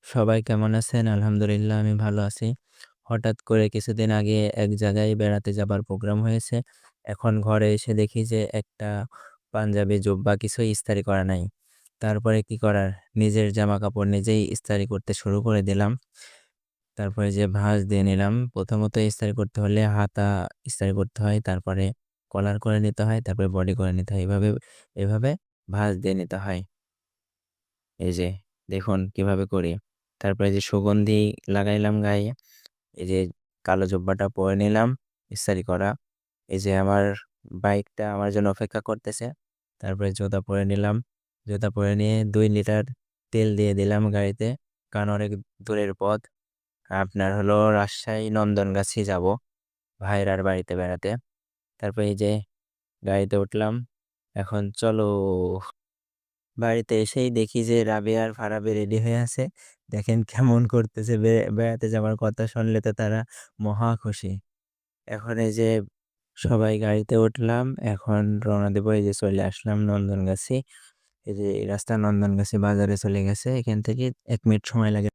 সবাই কেমন আছেন? আলহামদুলিল্লাহ আমি ভালো আছি। হঠাৎ করে কিছুদিন আগে এক জায়গায় বেড়াতে যাবার প্রোগ্রাম হয়েছে। এখন ঘরে এসে দেখি যে একটা পাঞ্জাবি জুব্বা কিছুই ইস্ত্রি করা নাই। তারপরে কি করার? নিজের জামাকাপড় নিজেই ইস্ত্রি করতে শুরু করে দিলাম। তারপরে যে ভাঁজ দিয়ে নিলাম। প্রথমত ইস্ত্রি করতে হলে হাতা ইস্ত্রি করতে হয়, তারপরে কলার করে নিতে হয়, তারপরে বডি করে নিতে হয়। এভাবে ভাঁজ দিয়ে নিতে হয়। এই যে দেখুন কিভাবে করি। তারপরে যে সুগন্ধি লাগাইলাম গায়ে। এই যে কালো জুব্বাটা পরে নিলাম ইস্ত্রি করা। এই যে আমার বাইকটা আমার জন্য অপেক্ষা করতেছে। তারপরে জুতা পরে নিলাম। জুতা পরে নিয়ে ২ লিটার তেল দিয়ে দিলাম গাড়িতে। কারণ অনেক দূরের পথ। আপনার হলো রাজশাহী নন্দনগাছি যাবো ভাইরার বাড়িতে বেড়াতে। তারপরে এই যে গাড়িতে উঠলাম। এখন চলো। বাড়িতে এসেই দেখি যে রাবেয়া আর ফারাবি রেডি হয়ে আছে। দেখেন কেমন করতেছে, বেড়াতে যাওয়ার কথা শুনলে তো তারা মহা খুশি। এখন এই যে সবাই গাড়িতে উঠলাম। এখন রওনা দেব। এই যে চলে আসলাম নন্দনগাছি। এই যে এই রাস্তা নন্দনগাছি বাজারে চলে গেছে। এখান থেকে ১ মিনিট সময় লাগে।